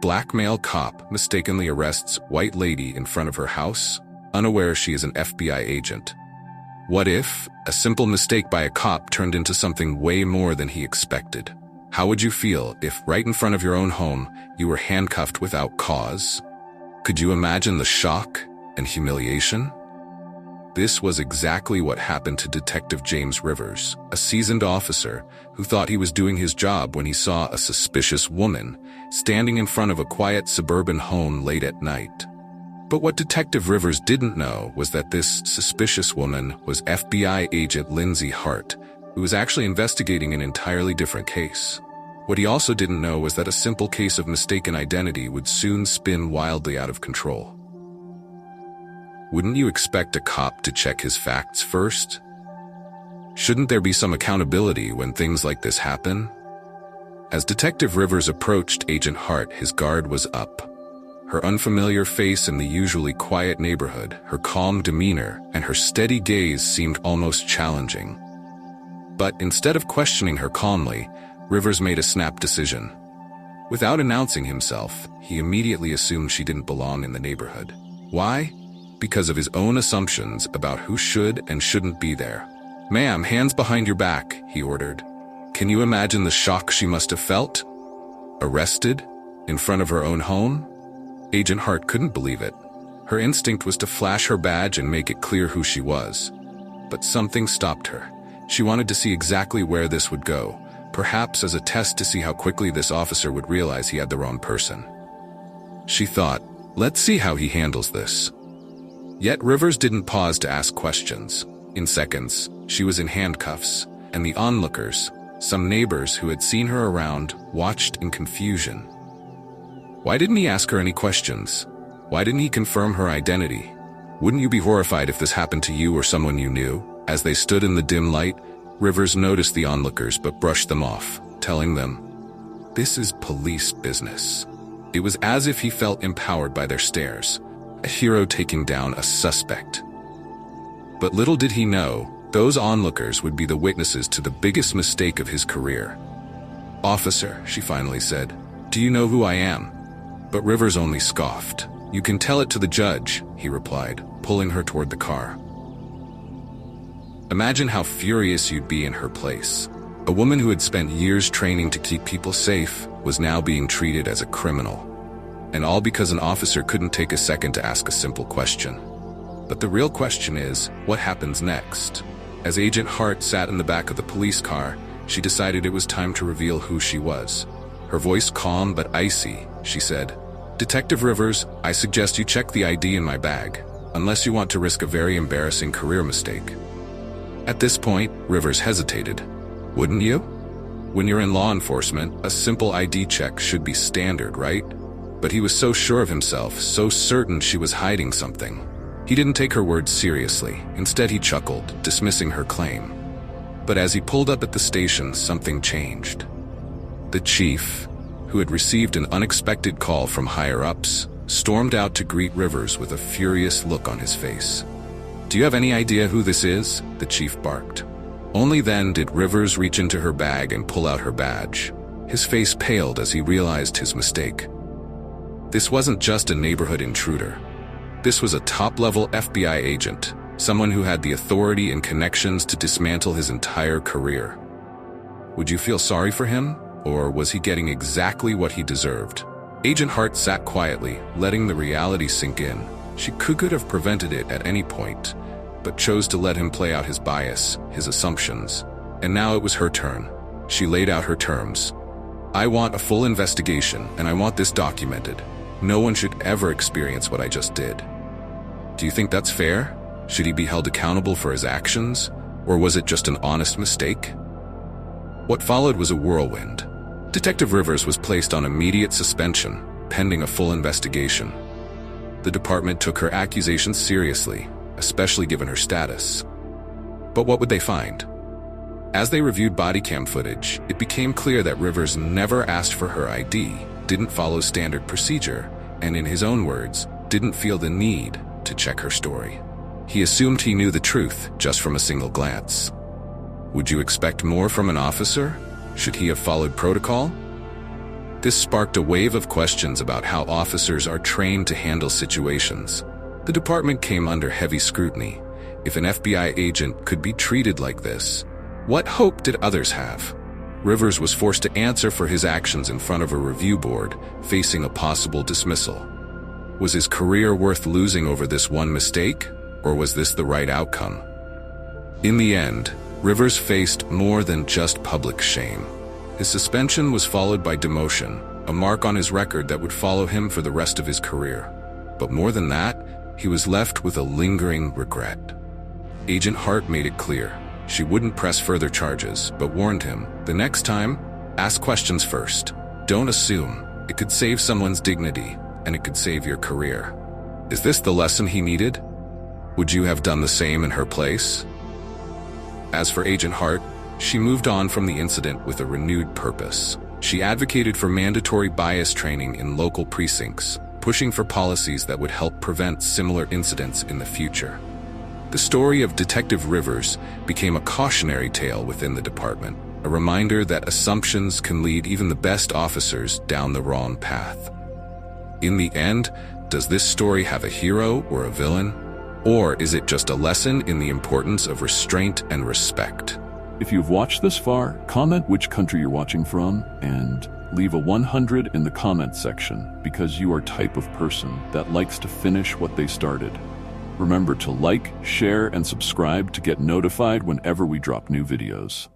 black male cop mistakenly arrests white lady in front of her house, unaware she is an FBI agent. What if a simple mistake by a cop turned into something way more than he expected? How would you feel if, right in front of your own home, you were handcuffed without cause? Could you imagine the shock and humiliation? This was exactly what happened to Detective James Rivers, a seasoned officer who thought he was doing his job when he saw a suspicious woman standing in front of a quiet suburban home late at night. But what Detective Rivers didn't know was that this suspicious woman was FBI agent Lindsay Hart, who was actually investigating an entirely different case. What he also didn't know was that a simple case of mistaken identity would soon spin wildly out of control. Wouldn't you expect a cop to check his facts first? Shouldn't there be some accountability when things like this happen? As Detective Rivers approached Agent Hart, his guard was up. Her unfamiliar face in the usually quiet neighborhood, her calm demeanor, and her steady gaze seemed almost challenging. But instead of questioning her calmly, Rivers made a snap decision. Without announcing himself, he immediately assumed she didn't belong in the neighborhood. Why? Because of his own assumptions about who should and shouldn't be there. "Ma'am, hands behind your back," he ordered. Can you imagine the shock she must have felt? Arrested? In front of her own home? Agent Hart couldn't believe it. Her instinct was to flash her badge and make it clear who she was. But something stopped her. She wanted to see exactly where this would go, perhaps as a test to see how quickly this officer would realize he had the wrong person. She thought, let's see how he handles this. Yet Rivers didn't pause to ask questions. In seconds, she was in handcuffs, and the onlookers, some neighbors who had seen her around, watched in confusion. Why didn't he ask her any questions? Why didn't he confirm her identity? Wouldn't you be horrified if this happened to you or someone you knew? As they stood in the dim light, Rivers noticed the onlookers but brushed them off, telling them, "This is police business." It was as if he felt empowered by their stares, a hero taking down a suspect. But little did he know, those onlookers would be the witnesses to the biggest mistake of his career. "Officer," she finally said, "do you know who I am?" But Rivers only scoffed. "You can tell it to the judge," he replied, pulling her toward the car. Imagine how furious you'd be in her place. A woman who had spent years training to keep people safe was now being treated as a criminal. And all because an officer couldn't take a second to ask a simple question. But the real question is, what happens next? As Agent Hart sat in the back of the police car, she decided it was time to reveal who she was. Her voice calm but icy, she said, "Detective Rivers, I suggest you check the ID in my bag, unless you want to risk a very embarrassing career mistake." At this point, Rivers hesitated. Wouldn't you? When you're in law enforcement, a simple ID check should be standard, right? But he was so sure of himself, so certain she was hiding something. He didn't take her words seriously. Instead, he chuckled, dismissing her claim. But as he pulled up at the station, something changed. The chief, who had received an unexpected call from higher-ups, stormed out to greet Rivers with a furious look on his face. "Do you have any idea who this is?" the chief barked. Only then did Rivers reach into her bag and pull out her badge. His face paled as he realized his mistake. This wasn't just a neighborhood intruder. This was a top-level FBI agent, someone who had the authority and connections to dismantle his entire career. Would you feel sorry for him, or was he getting exactly what he deserved? Agent Hart sat quietly, letting the reality sink in. She could have prevented it at any point, but chose to let him play out his bias, his assumptions. And now it was her turn. She laid out her terms. "I want a full investigation, and I want this documented. No one should ever experience what I just did." Do you think that's fair? Should he be held accountable for his actions, or was it just an honest mistake? What followed was a whirlwind. Detective Rivers was placed on immediate suspension, pending a full investigation. The department took her accusations seriously, especially given her status. But what would they find? As they reviewed body cam footage, it became clear that Rivers never asked for her ID, didn't follow standard procedure, and in his own words, didn't feel the need to check her story. He assumed he knew the truth just from a single glance. Would you expect more from an officer? Should he have followed protocol? This sparked a wave of questions about how officers are trained to handle situations. The department came under heavy scrutiny. If an FBI agent could be treated like this, what hope did others have? Rivers was forced to answer for his actions in front of a review board, facing a possible dismissal. Was his career worth losing over this one mistake, or was this the right outcome? In the end, Rivers faced more than just public shame. His suspension was followed by demotion, a mark on his record that would follow him for the rest of his career. But more than that, he was left with a lingering regret. Agent Hart made it clear. She wouldn't press further charges, but warned him, the next time, ask questions first. Don't assume. It could save someone's dignity, and it could save your career. Is this the lesson he needed? Would you have done the same in her place? As for Agent Hart, she moved on from the incident with a renewed purpose. She advocated for mandatory bias training in local precincts, pushing for policies that would help prevent similar incidents in the future. The story of Detective Rivers became a cautionary tale within the department, a reminder that assumptions can lead even the best officers down the wrong path. In the end, does this story have a hero or a villain? Or is it just a lesson in the importance of restraint and respect? If you've watched this far, comment which country you're watching from and leave a 100 in the comment section because you are type of person that likes to finish what they started. Remember to like, share, and subscribe to get notified whenever we drop new videos.